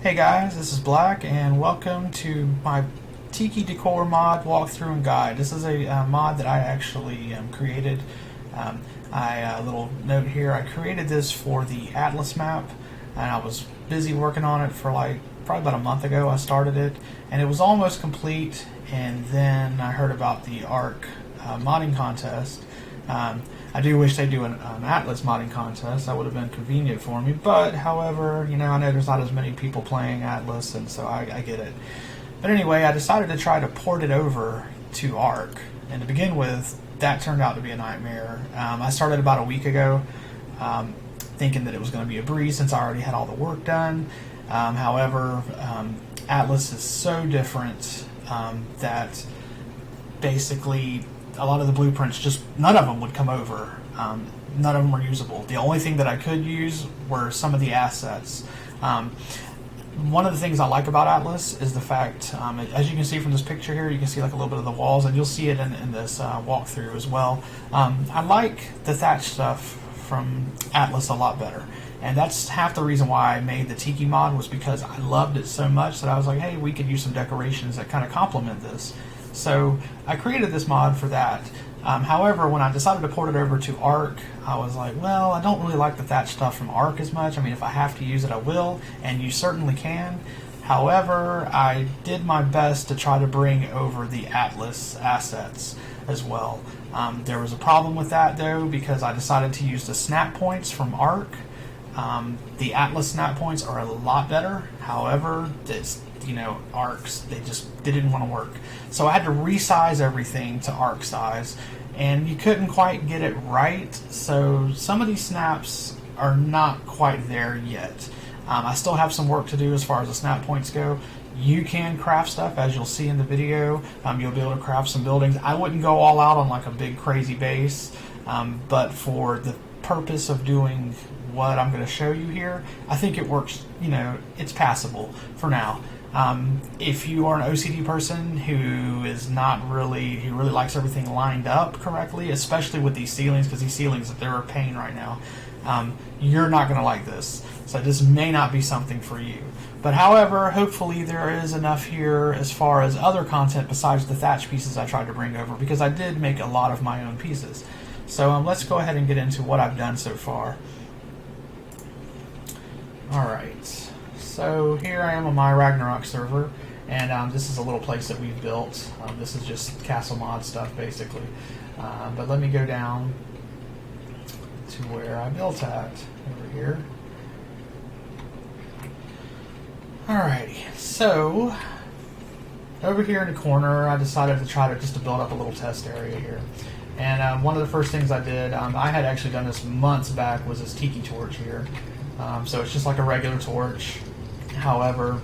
Hey guys, this is Black and welcome to my Tiki Decor mod walkthrough and guide. This is a mod that I actually created. A little note here, I created this for the Atlas map and I was busy working on it for probably about a month ago. I started it and it was almost complete, and then I heard about the ARC modding contest. I do wish they do an Atlas modding contest. That would have been convenient for me, but however, I know there's not as many people playing Atlas, and so I get it. But anyway, I decided to try to port it over to ARC, and to begin with, that turned out to be a nightmare. I started about a week ago, thinking that it was going to be a breeze since I already had all the work done. However, Atlas is so different that basically a lot of the blueprints, just none of them would come over. None of them were usable. The only thing that I could use were some of the assets. One of the things I like about Atlas is the fact, as you can see from this picture here, you can see like a little bit of the walls, and you'll see it in this walkthrough as well. I like the thatch stuff from Atlas a lot better. And that's half the reason why I made the Tiki mod, was because I loved it so much that I was like, hey, we could use some decorations that kind of complement this. So I created this mod for that. However, when I decided to port it over to ARC, I was like, well, I don't really like the thatch stuff from ARC as much. I mean, if I have to use it, I will, and you certainly can. However, I did my best to try to bring over the Atlas assets as well. There was a problem with that, though, because I decided to use the snap points from ARC. The Atlas snap points are a lot better. However, ARCs, they didn't want to work. So I had to resize everything to ARC size, and you couldn't quite get it right. So some of these snaps are not quite there yet. I still have some work to do as far as the snap points go. You can craft stuff, as you'll see in the video. You'll be able to craft some buildings. I wouldn't go all out on like a big crazy base, but for the purpose of doing what I'm going to show you here, I think it works. It's passable for now. If you are an OCD person who really likes everything lined up correctly, especially with these ceilings, because these ceilings, they're a pain right now, you're not going to like this. So this may not be something for you. But however, hopefully there is enough here as far as other content besides the thatch pieces I tried to bring over, because I did make a lot of my own pieces. So let's go ahead and get into what I've done so far. Alright, so here I am on my Ragnarok server, and this is a little place that we've built. This is just castle mod stuff, basically. But let me go down to where I built at, over here. Alrighty, so over here in the corner, I decided to try to build up a little test area here. And one of the first things I did, I had actually done this months back, was this Tiki Torch here. So it's just like a regular torch. However,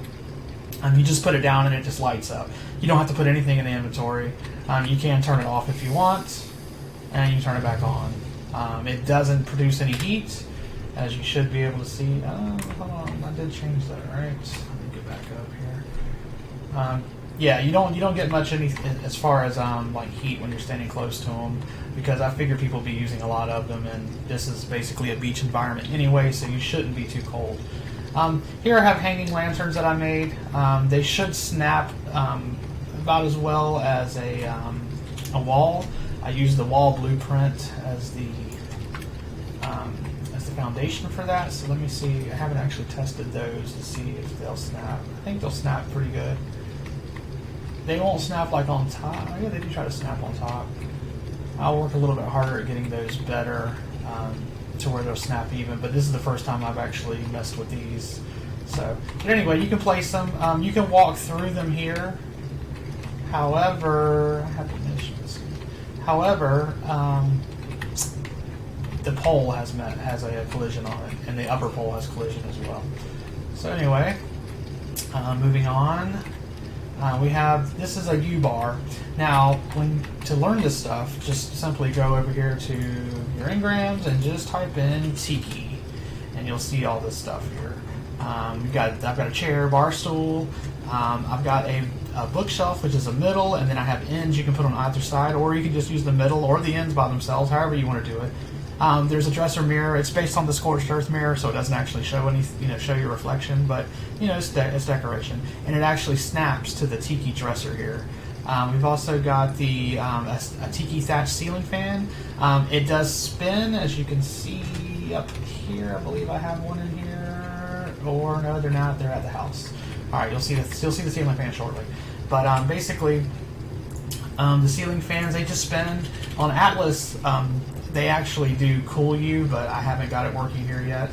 you just put it down and it just lights up. You don't have to put anything in the inventory. You can turn it off if you want, and you turn it back on. It doesn't produce any heat, as you should be able to see. Hold on, I did change that, right? Let me get back up here. Yeah, you don't get much as far as like heat when you're standing close to them, because I figure people will be using a lot of them, and this is basically a beach environment anyway, so you shouldn't be too cold. Here I have hanging lanterns that I made. They should snap about as well as a wall. I used the wall blueprint as the foundation for that. So let me see. I haven't actually tested those to see if they'll snap. I think they'll snap pretty good. They won't snap like on top. Yeah, they do try to snap on top. I'll work a little bit harder at getting those better to where they'll snap even, but this is the first time I've actually messed with these. So, but anyway, you can place them. You can walk through them here. However, I have to mention this. However, the pole has a collision on it, and the upper pole has collision as well. So anyway, moving on. This is a U-bar. Now, to learn this stuff, just simply go over here to your engrams and just type in Tiki, and you'll see all this stuff here. I've got a chair, bar stool. I've got a bookshelf, which is a middle, and then I have ends you can put on either side, or you can just use the middle or the ends by themselves, however you want to do it. There's a dresser mirror. It's based on the scorched earth mirror, so it doesn't actually show any, show your reflection, but it's decoration, and it actually snaps to the tiki dresser here. We've also got the a tiki thatch ceiling fan. It does spin, as you can see up here. I believe I have one in here, or no, they're not. They're at the house. All right, you'll see the ceiling fan shortly. But basically, the ceiling fans, they just spin. On Atlas, they actually do cool you, but I haven't got it working here yet.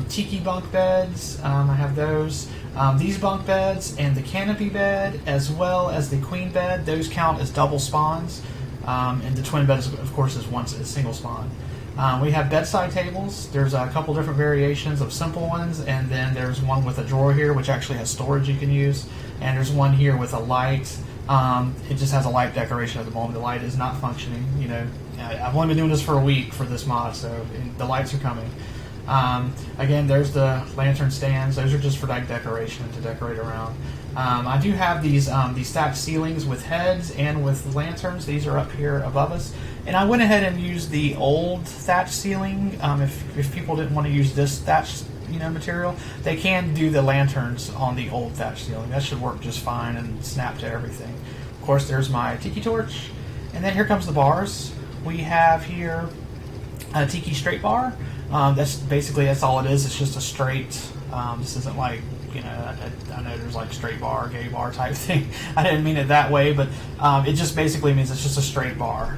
Tiki Bunkbeds, I have those. These bunk beds and the Canopy Bed, as well as the Queen Bed, those count as double spawns. And the Twin Bed, of course, is a single spawn. We have bedside tables. There's a couple different variations of simple ones, and then there's one with a drawer here, which actually has storage you can use. And there's one here with a light. It just has a light decoration at the moment. The light is not functioning. I've only been doing this for a week for this mod, so the lights are coming. Again, there's the lantern stands. Those are just for decoration to decorate around. I do have these thatch ceilings with heads and with lanterns. These are up here above us. And I went ahead and used the old thatch ceiling. If people didn't want to use this thatch material, they can do the lanterns on the old thatch ceiling. That should work just fine and snap to everything. Of course, there's my Tiki Torch. And then here comes the bars. We have here a Tiki Straight Bar. That's all it is. It's just a straight. This isn't like, I know there's like straight bar, gay bar type thing. I didn't mean it that way, but it just basically means it's just a straight bar.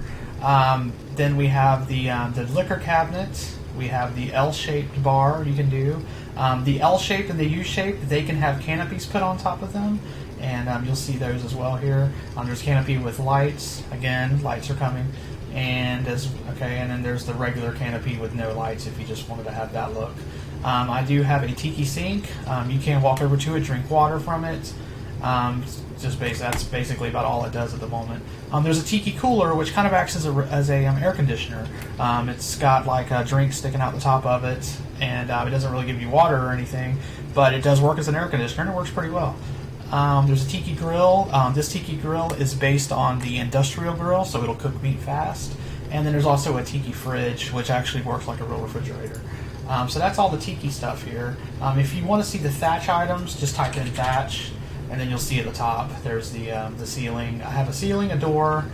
Then we have the liquor cabinet. We have the L-shaped bar you can do. The L-shaped and the U-shaped, they can have canopies put on top of them. And you'll see those as well here. There's canopy with lights. Again, lights are coming. And then there's the regular canopy with no lights if you just wanted to have that look. I do have a tiki sink. You can walk over to it, drink water from it. That's basically about all it does at the moment. There's a tiki cooler, which kind of acts as a air conditioner. It's got like a drink sticking out the top of it, and it doesn't really give you water or anything, but it does work as an air conditioner, and it works pretty well. There's a Tiki Grill. This Tiki Grill is based on the industrial grill, so it'll cook meat fast. And then there's also a Tiki Fridge, which actually works like a real refrigerator. So that's all the Tiki stuff here. If you want to see the thatch items, just type in thatch, and then you'll see at the top there's the ceiling. I have a ceiling, a door,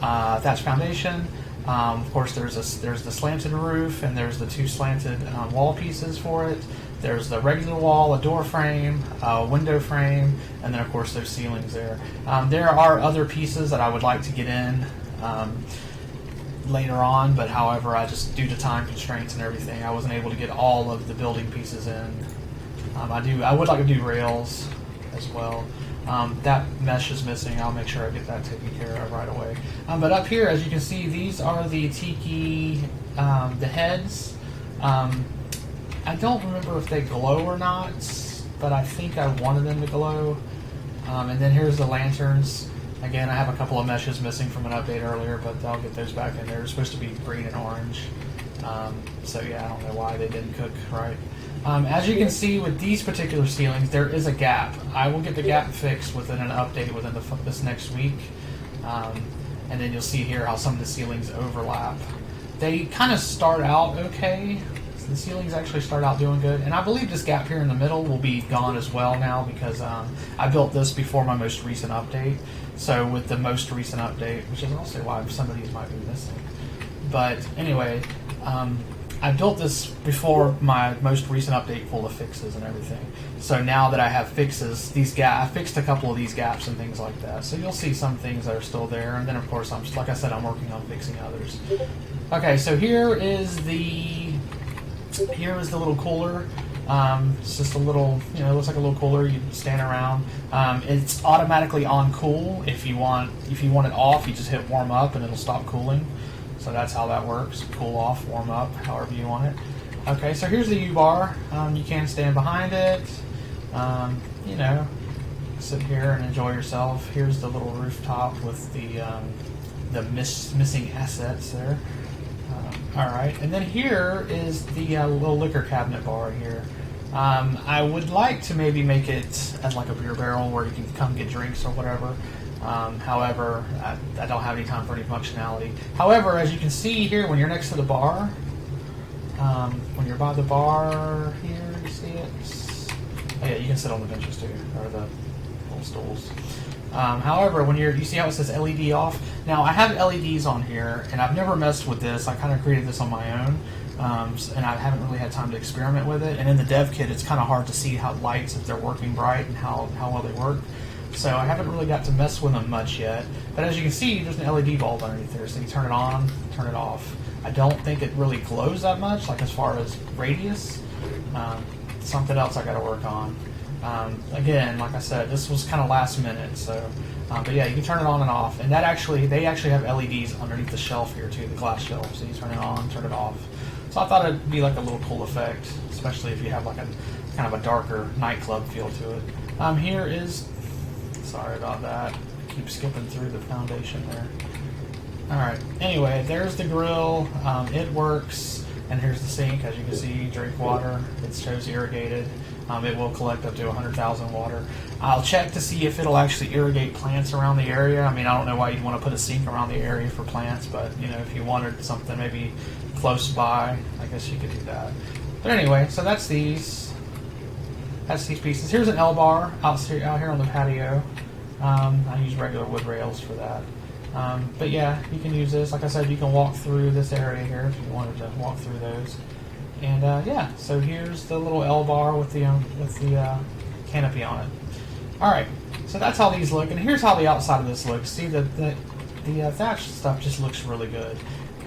thatch foundation. Of course, there's the slanted roof, and there's the two slanted wall pieces for it. There's the regular wall, a door frame, a window frame, and then of course those ceilings there. There are other pieces that I would like to get in later on, but however, I just due to time constraints and everything, I wasn't able to get all of the building pieces in. I would like to do rails as well. That mesh is missing. I'll make sure I get that taken care of right away. But up here, as you can see, these are the Tiki, the heads. I don't remember if they glow or not, but I think I wanted them to glow. And then here's the lanterns. Again, I have a couple of meshes missing from an update earlier, but I'll get those back in there. They're supposed to be green and orange. So yeah, I don't know why they didn't cook right. As you can see with these particular ceilings, there is a gap. I will get the gap fixed within an update within this next week. And then you'll see here how some of the ceilings overlap. They kind of start out okay. The ceilings actually start out doing good, and I believe this gap here in the middle will be gone as well now because I built this before my most recent update. So with the most recent update, which is also why some of these might be missing. But anyway, I built this before my most recent update full of fixes and everything. So now that I have fixes, I fixed a couple of these gaps and things like that. So you'll see some things that are still there, and then of course, like I said, I'm working on fixing others. Okay, so here is the little cooler. It's just a little, it looks like a little cooler. You stand around. It's automatically on cool. If you want it off, you just hit warm up and it'll stop cooling. So that's how that works. Cool off, warm up, however you want it. Okay, so here's the U-bar. You can stand behind it. Sit here and enjoy yourself. Here's the little rooftop with the missing assets there. Alright, and then here is the little liquor cabinet bar here. I would like to maybe make it as like a beer barrel where you can come get drinks or whatever. However, I don't have any time for any functionality. However, as you can see here, when you're next to the bar, when you're by the bar here, you see it? Oh yeah, you can sit on the benches too, or the little stools. However, when you see how it says LED off? Now, I have LEDs on here, and I've never messed with this. I kind of created this on my own, and I haven't really had time to experiment with it. And in the dev kit, it's kind of hard to see how lights, if they're working bright, and how well they work. So I haven't really got to mess with them much yet. But as you can see, there's an LED bulb underneath there. So you turn it on, turn it off. I don't think it really glows that much, like as far as radius. Something else I got to work on. Again, like I said, this was kind of last minute. So, but yeah, you can turn it on and off. And that they actually have LEDs underneath the shelf here too, the glass shelf. So you turn it on, turn it off. So I thought it'd be like a little cool effect, especially if you have like a kind of a darker nightclub feel to it. Here is. Sorry about that. I keep skipping through the foundation there. Alright, anyway, there's the grill. It works. And here's the sink. As you can see, drink water. It shows irrigated. It will collect up to 100,000 water. I'll check to see if it'll actually irrigate plants around the area. I mean, I don't know why you'd want to put a sink around the area for plants, but you know, if you wanted something maybe close by, I guess you could do that. But anyway, so that's these. That's these pieces. Here's an L-bar out here on the patio. I use regular wood rails for that. But yeah, you can use this. Like I said, you can walk through this area here if you wanted to walk through those. And yeah, so here's the little L-bar with the canopy on it. All right, so that's how these look. And here's how the outside of this looks. See, the thatch stuff just looks really good.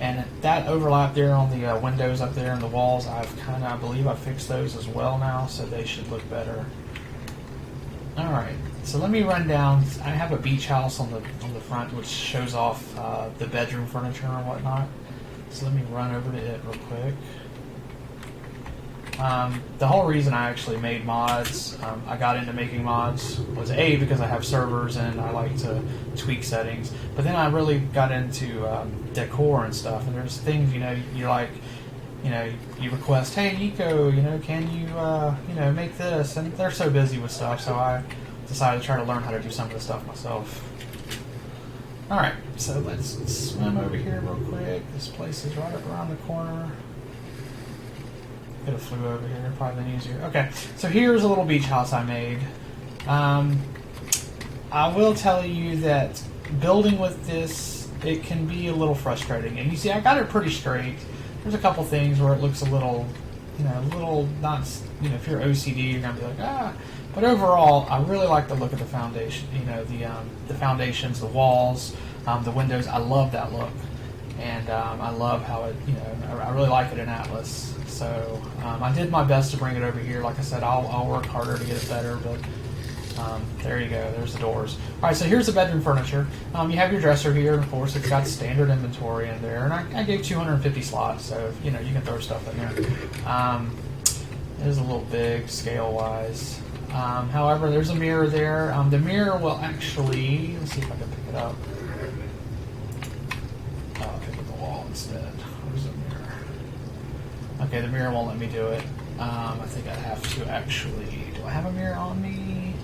And that overlap there on the windows up there and the walls, I believe I fixed those as well now, so they should look better. All right, so let me run down. I have a beach house on the front, which shows off the bedroom furniture and whatnot. So let me run over to it real quick. The whole reason I actually made mods, I got into making mods, was A, because I have servers and I like to tweak settings, but then I really got into decor and stuff, and there's things, you know, you're like, you know, you request, hey Nico, you know, can you, you know, make this, and they're so busy with stuff, so I decided to try to learn how to do some of the stuff myself. Alright, so let's swim over here real quick. This place is right up around the corner. Could have flew over here, probably been easier. Okay, so here's a little beach house I made. I will tell you that building with this, it can be a little frustrating. And you see, I got it pretty straight. There's a couple things where it looks a little, you know, a little not, you know, if you're OCD, you're gonna be like, ah. But overall, I really like the look of the foundation. You know, the foundations, the walls, the windows. I love that look, and I love how it. You know, I really like it in Atlas. So I did my best to bring it over here. Like I said, I'll work harder to get it better, but there you go. There's the doors. All right, so here's the bedroom furniture. You have your dresser here, and of course, it's got standard inventory in there. And I gave 250 slots, so you know you can throw stuff in there. It is a little big scale-wise. However, there's a mirror there. The mirror will actually. Let's see if I can pick it up. I'll pick up the wall instead. Where's the mirror? Okay, the mirror won't let me do it. I think I have to actually. Do I have a mirror on me?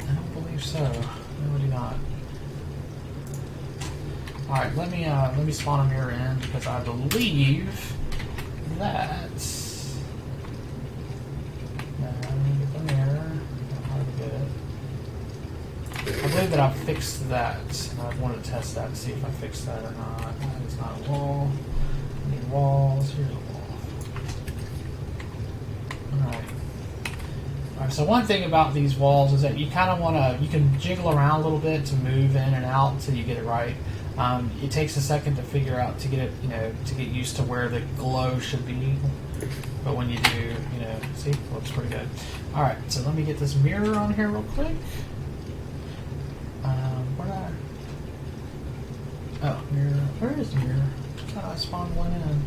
I don't believe so. No, I do not. All right, let me spawn a mirror in because I believe that. No, I need to get the mirror. I don't know how to get it. I believe that I fixed that. I wanted to test that to see if I fixed that or not. That is not a wall. I need walls. Here's a wall. Alright. Alright, so one thing about these walls is that you kind of want to, you can jiggle around a little bit to move in and out until you get it right. It takes a second to figure out, to get it, you know, to get used to where the glow should be. But when you do, you know, see, it looks pretty good. Alright, so let me get this mirror on here real quick. Oh, mirror. Where is the mirror? I thought I spawned one in.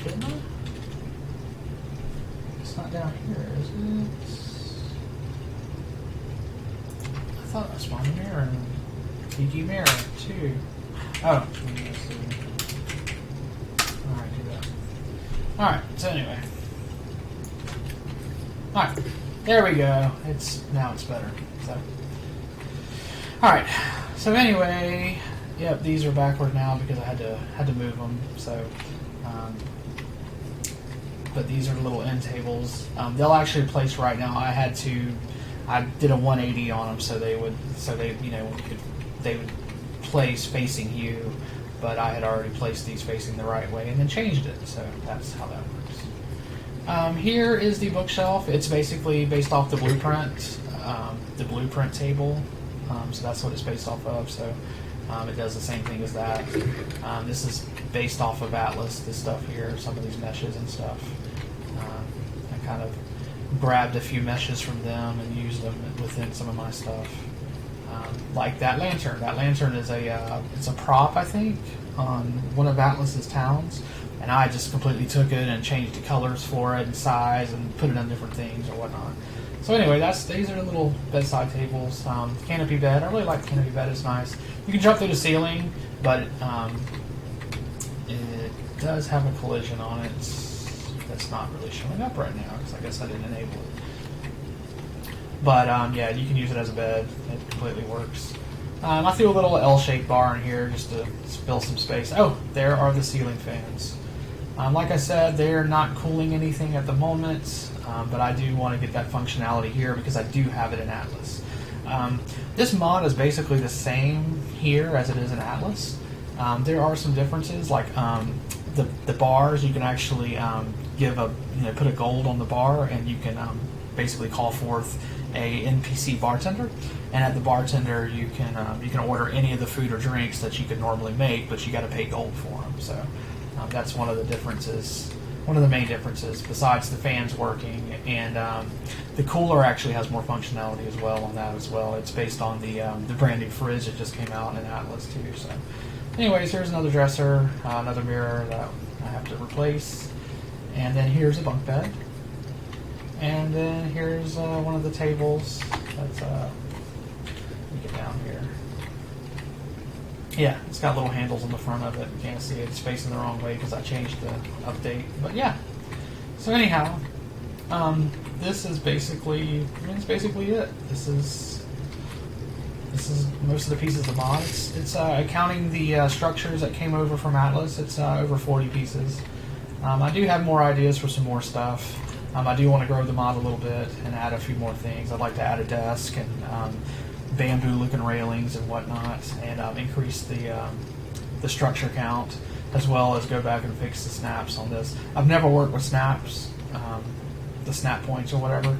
Didn't I? It's not down here, is it? I thought I spawned a mirror in Tiki Mirror, too. Oh, alright, do that. Alright, so anyway. Alright, there we go. Now it's better. So. Alright, so anyway, Yep, these are backward now because I had to move them. So, but these are little end tables. They'll actually place right now. I did a 180 on them so they would place facing you, but I had already placed these facing the right way and then changed it. So that's how that works. Here is the bookshelf. It's basically based off the blueprint table. So that's what it's based off of. So it does the same thing as that. This is based off of Atlas, this stuff here, some of these meshes and stuff. I kind of grabbed a few meshes from them and used them within some of my stuff. Like that lantern. That lantern is it's a prop, I think, on one of Atlas's towns. And I just completely took it and changed the colors for it and size and put it on different things or whatnot. So anyway, these are the little bedside tables. Canopy bed. I really like the canopy bed. It's nice. You can jump through the ceiling, but it does have a collision on it that's not really showing up right now because I guess I didn't enable it. But yeah, you can use it as a bed. It completely works. I threw a little L-shaped bar in here just to fill some space. Oh, there are the ceiling fans. Like I said, they're not cooling anything at the moment, but I do want to get that functionality here because I do have it in Atlas. This mod is basically the same here as it is in Atlas. There are some differences, like the bars. You can actually put a gold on the bar, and you can basically call forth a NPC bartender. And at the bartender, you can order any of the food or drinks that you could normally make, but you got to pay gold for them. So that's one of the differences. One of the main differences, besides the fans working, and the cooler actually has more functionality as well on that as well. It's based on the brand new fridge that just came out in Atlas too. So, anyways, here's another dresser, another mirror that I have to replace, and then here's a bunk bed, and then here's one of the tables. That's let me get down here. Yeah, it's got little handles on the front of it. You can't see it. It's facing the wrong way because I changed the update. But yeah. So anyhow, this is basically it. This is most of the pieces of the mod. It's counting the structures that came over from Atlas. It's over 40 pieces. I do have more ideas for some more stuff. I do want to grow the mod a little bit and add a few more things. I'd like to add a desk and bamboo looking railings and whatnot, and increase the structure count, as well as go back and fix the snaps on this. I've never worked with snaps, the snap points or whatever,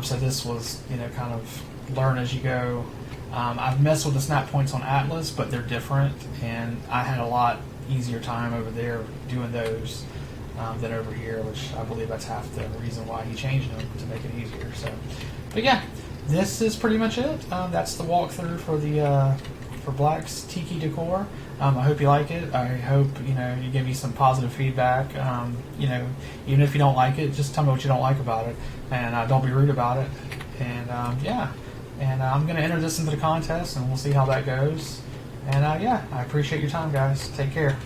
so this was kind of learn as you go. I've messed with the snap points on Atlas, but they're different, and I had a lot easier time over there doing those than over here, which I believe that's half the reason why he changed them, to make it easier. So, but yeah, this is pretty much it. That's the walkthrough for Black's Tiki Decor. I hope you like it. I hope you give me some positive feedback. Even if you don't like it, just tell me what you don't like about it, and don't be rude about it. And yeah, and I'm going to enter this into the contest, and we'll see how that goes. And yeah, I appreciate your time, guys. Take care.